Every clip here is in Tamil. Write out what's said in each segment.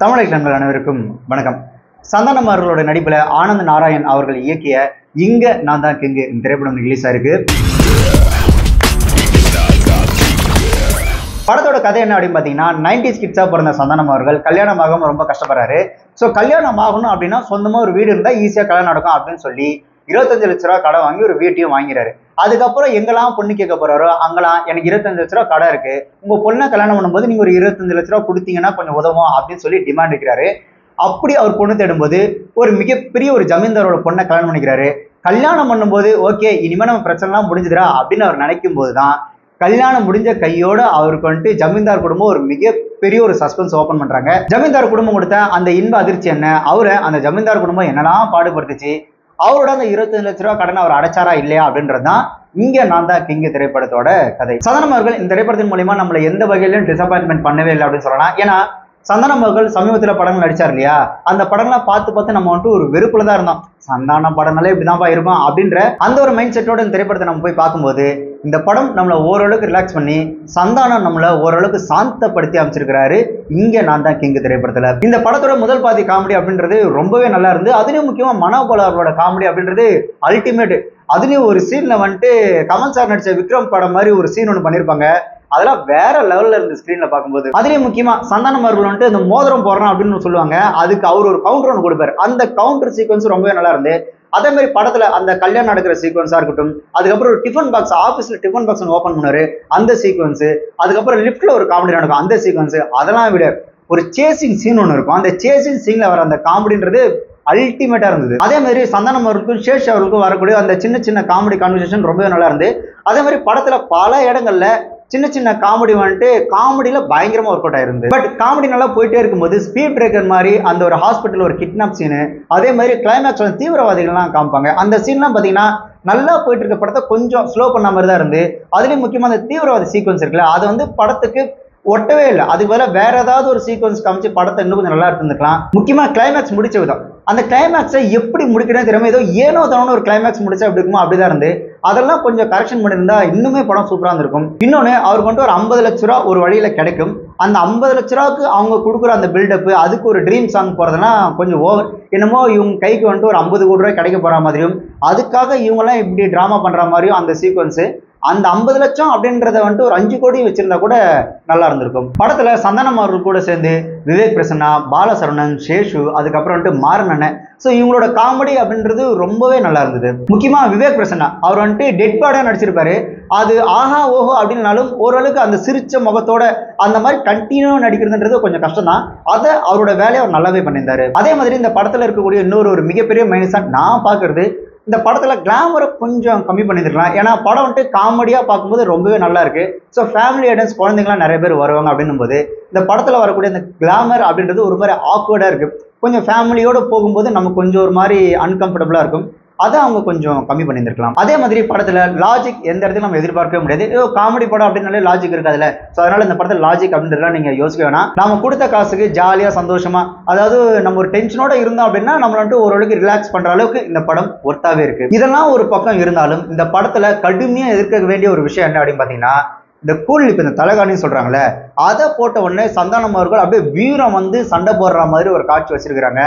தமிழக நண்பர்கள் அனைவருக்கும் வணக்கம். சந்தானம் அவர்களோட நடிப்புல ஆனந்த் நாராயண் அவர்கள் இயக்கிய இங்க நான் தான் கிங்கு இந்த திரைப்படம் ரிலீஸ் ஆயிருக்கு. படத்தோட கதை என்ன அப்படின்னு பாத்தீங்கன்னா, 90s கிட்ஸா பிறந்த சந்தானம் அவர்கள் கல்யாணம் ஆகாம ரொம்ப கஷ்டப்படுறாரு. ஸோ கல்யாணம் ஆகணும் அப்படின்னா சொந்தமா ஒரு வீடு இருந்தா ஈஸியா கல்யாணம் நடக்கும் அப்படின்னு சொல்லி 25 லட்ச ரூபா கடை வாங்கி ஒரு வீட்டையும் வாங்கிறாரு. அதுக்கப்புறம் எங்கெல்லாம் பொண்ணு கேட்க போறாரோ அங்கெல்லாம் எனக்கு 25 லட்ச ரூபா கடை இருக்கு, உங்க பொண்ணை கல்யாணம் பண்ணும்போது நீங்க ஒரு 25 லட்ச ரூபா கொடுத்தீங்கன்னா கொஞ்சம் உதவும் அப்படின்னு சொல்லி டிமாண்ட் வைக்கிறாரு. அப்படி அவர் பொண்ணு தேடும்போது ஒரு மிகப்பெரிய ஒரு ஜமீன்தாரோட பொண்ணை கல்யாணம் பண்ணிக்கிறாரு. கல்யாணம் பண்ணும்போது ஓகே இனிமே நம்ம பிரச்சனைலாம் முடிஞ்சுதுரா அப்படின்னு அவர் நினைக்கும் போதுதான் கல்யாணம் முடிஞ்ச கையோட அவருக்கு வந்துட்டு ஜமீன்தார் குடும்பம் ஒரு மிகப்பெரிய ஒரு சஸ்பென்ஸ் ஓபன் பண்றாங்க. ஜமீன்தார் குடும்பம் கொடுத்த அந்த இன்ப அதிர்ச்சி என்ன, அவரை அந்த ஜமீன்தார் குடும்பம் என்னெல்லாம் பாடுபடுத்துச்சு, அவரோட அந்த 25 லட்ச ரூபா கடனை அவர் அடைச்சாரா இல்லையா அப்படின்றதுதான் இங்க நான் தான் கிங்கு திரைப்படத்தோட கதை. சந்தானம் அவர்கள் இந்த திரைப்படத்தின் மூலமா நம்மளை எந்த வகையிலும் டிசப்பாயின்மெண்ட் பண்ணவே இல்லை அப்படின்னு சொல்லலாம். ஏன்னா சந்தானம் அவர்கள் சமீபத்தில் படங்கள் நடிச்சார் இல்லையா, அந்த படங்கள்லாம் பார்த்து நம்ம வந்துட்டு ஒரு வெறுப்புல தான் இருந்தோம். சந்தானம் படங்களே இப்படிதான்ப்பா இருக்கும் அப்படின்ற அந்த ஒரு மைண்ட் செட்டோட இந்த திரைப்படத்தை நம்ம போய் பார்க்கும்போது இந்த படம் நம்மளை ஓரளவுக்கு ரிலாக்ஸ் பண்ணி சந்தானம் நம்மளை ஓரளவுக்கு சாந்தப்படுத்தி அமைச்சிருக்கிறாரு இங்க நான் தான் கிங்கு திரைப்படத்துல. இந்த படத்தோட முதல் பாதி காமெடி அப்படின்றது ரொம்பவே நல்லா இருந்து, அதுலயும் முக்கியமா மனோபால் அவர்களோட காமெடி அப்படின்றது அல்டிமேட். அதுலயும் ஒரு சீன்ல வந்துட்டு கமல் சார் நடிச்ச விக்ரம் படம் மாதிரி ஒரு சீன் ஒன்று பண்ணிருப்பாங்க, அதெல்லாம் வேற லெவல்ல இருந்து ஸ்கிரீன்ல பார்க்கும்போது. அதுலயும் முக்கியமா சந்தானம் அவர்கள் வந்துட்டு இந்த மோதிரம் போடுறான் அப்படின்னு சொல்லுவாங்க, அதுக்கு அவர் ஒரு கவுண்டர் ஒன்று கொடுப்பாரு. அந்த கவுண்டர் சீக்வன்ஸ் ரொம்பவே நல்லா இருந்து, அதே மாதிரி படத்துல அந்த கல்யாணம் நடக்கிற சீக்வன்ஸா இருக்கட்டும், அதுக்கப்புறம் ஒரு டிஃபன் பாக்ஸ் ஆபீஸ்ல டிஃபன் பாக்ஸ் ஓபன் பண்ணாரு அந்த சீக்வன்ஸ், அதுக்கப்புறம் லிப்ட்ல ஒரு காமெடி நடக்கும் அந்த சீக்வன்ஸ், அதெல்லாம் விட ஒரு சேசிங் சீன் ஒன்று இருக்கும், அந்த சேசிங் சீன்ல வர அந்த காமெடின்றது அல்டிமேட்டா இருந்தது. அதே மாதிரி சந்தானம் அவர்களுக்கும் சேஷ் அவர்களுக்கும் வரக்கூடிய அந்த சின்ன சின்ன காமெடி கான்வர்சேஷன் ரொம்பவே நல்லா இருந்து, அதே மாதிரி படத்துல பல இடங்கள்ல சின்ன சின்ன காமெடி வந்துட்டு காமெடியில பயங்கரமா ஒர்க் அவுட் ஆயிருந்து. பட் காமெடி நல்லா போயிட்டே இருக்கும்போது ஸ்பீட் பிரேக்கர் மாதிரி அந்த ஒரு ஹாஸ்பிட்டல் ஒரு கிட்னாப் சீனு, அதே மாதிரி கிளைமேக்ஸ் வந்து தீவிரவாதிகள்லாம் காமிப்பாங்க, அந்த சீன்லாம் பாத்தீங்கன்னா நல்லா போயிட்டு இருக்க படத்தை கொஞ்சம் ஸ்லோ பண்ண மாதிரி தான் இருந்து. அதுலயும் முக்கியமா அந்த தீவிரவாதி சீக்வன்ஸ் இருக்குல்ல, அது வந்து படத்துக்கு ஒட்டவே இல்லை. அதுக்கு பதிலாக வேற ஏதாவது ஒரு சீக்வன்ஸ் காமிச்சு படத்தை இன்னும் கொஞ்சம் நல்லா இருந்துக்கலாம். முக்கியமா கிளைமேக்ஸ் முடிச்ச விதம், அந்த கிளைமேக்ஸை எப்படி முடிக்கணும் தெரியாம ஏதோ ஏனோ தானோ ஒரு கிளைமேக்ஸ் முடிச்சா எப்படி இருக்குமோ அப்படிதான் இருந்து, அதெல்லாம் கொஞ்சம் கரெக்ஷன் பண்ணியிருந்தா இன்னுமே படம் சூப்பரா இருந்திருக்கும். இன்னொன்னு அவருக்கு வந்துட்டு ஒரு 50 லட்ச ரூபா ஒரு வழியில கிடைக்கும், அந்த 50 லட்ச ரூபாய்க்கு அவங்க கொடுக்குற அந்த பில்டப், அதுக்கு ஒரு ட்ரீம் சாங் போறதுலாம் கொஞ்சம் ஓவர். என்னமோ இவங்க கைக்கு வந்துட்டு ஒரு 50 கோடி ரூபாய் கிடைக்க போற மாதிரியும், அதுக்காக இவங்கெல்லாம் இப்படி டிராமா பண்ற மாதிரியும் அந்த சீக்வன்ஸ், அந்த 50 லட்சம் அப்படின்றத வந்துட்டு ஒரு 5 கோடி வச்சிருந்தா கூட நல்லா இருந்திருக்கும். படத்துல சந்தானம் அவர்கள் கூட சேர்ந்து விவேக் பிரசன்னா, பாலசரவணன், சேஷு, அதுக்கப்புறம் வந்துட்டு மாறன், ஸோ இவங்களோட காமெடி அப்படின்றது ரொம்பவே நல்லா இருந்தது. முக்கியமா விவேக் பிரசன்னா அவர் வந்துட்டு டெட் பாடியா நடிச்சிருப்பாரு, அது ஆஹா ஓஹோ அப்படின்னாலும் ஓரளவுக்கு அந்த சிரிச்ச முகத்தோட அந்த மாதிரி கண்டினியூ நடிக்கிறதுன்றது கொஞ்சம் கஷ்டம் தான், அதை அவரோட வேலையை அவர் நல்லாவே பண்ணியிருந்தாரு. அதே மாதிரி இந்த படத்துல இருக்கக்கூடிய இன்னொரு ஒரு மிகப்பெரிய மைனஸா நான் பாக்குறது, இந்த படத்துல கிளாமரை கொஞ்சம் கம்மி பண்ணிருக்கலாம். ஏன்னா படம் வந்துட்டு காமெடியா பார்க்கும்போது ரொம்பவே நல்லா இருக்கு. ஸோ ஃபேமிலி ஆடியன்ஸ் குழந்தைங்களாம் நிறைய பேர் வருவாங்க அப்படின்னும் போது இந்த படத்துல வரக்கூடிய இந்த கிளாமர் அப்படின்றது ஒரு மாதிரி ஆக்வர்டா இருக்கு. கொஞ்சம் ஃபேமிலியோட போகும்போது நமக்கு கொஞ்சம் ஒரு மாதிரி அன்கம்ஃபர்டபுளா இருக்கும், அதை அவங்க கொஞ்சம் கம்மி பண்ணியிருக்கலாம். அதே மாதிரி படத்துல லாஜிக் எந்த இடத்துல நம்ம எதிர்பார்க்கவே முடியாது. ஏதோ காமெடி படம் அப்படின்னாலே லாஜிக் இருக்காதுல்ல, ஸோ அதனால இந்த படத்துல லாஜிக் அப்படின்றதுலாம் நீங்க யோசிக்க வேணாம். நாம கொடுத்த காசுக்கு ஜாலியா சந்தோஷமா, அதாவது நம்ம ஒரு டென்ஷனோட இருந்தோம் அப்படின்னா நம்ம வந்துட்டு ஓரளவுக்கு ரிலாக்ஸ் பண்ற அளவுக்கு இந்த படம் ஒர்த்தாவே இருக்கு. இதெல்லாம் ஒரு பக்கம் இருந்தாலும் இந்த படத்துல கடுமையா எதிர்க்க வேண்டிய ஒரு விஷயம் என்ன அப்படின்னு பாத்தீங்கன்னா, இந்த கூல் இப்ப இந்த தலகாணின்னு சொல்றாங்களே, அதை போட்ட உடனே சந்தானம் அவர்கள் அப்படியே வீரம் வந்து சண்டை போடுற மாதிரி ஒரு காட்சி வச்சிருக்கிறாங்க.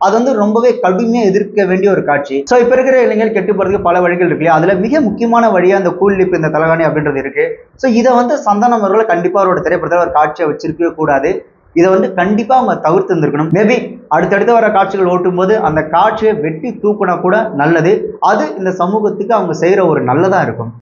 அது வந்து ரொம்பவே கடுமையா எதிர்க்க வேண்டிய ஒரு காட்சி. ஸோ இப்ப இருக்கிற இளைஞர்கள் கெட்டு போறதுக்கு பல வழிகள் இருக்கு, அதுல மிக முக்கியமான வழியா இந்த கூல் லிப் இந்த தலகாணி அப்படின்றது இருக்கு. ஸோ இதை வந்து சந்தானம் அவர்கள் கண்டிப்பா அவரோட திரைப்படத்தில் ஒரு காட்சியை வச்சிருக்கவே கூடாது, இதை வந்து கண்டிப்பா அவங்க தவிர்த்து இருந்திருக்கணும். மேபி அடுத்தடுத்து வர காட்சிகள் ஓட்டும் போது அந்த காட்சியை வெட்டி தூக்குனா கூட நல்லது, அது இந்த சமூகத்துக்கு அவங்க செய்யற ஒரு நல்லதா இருக்கும்.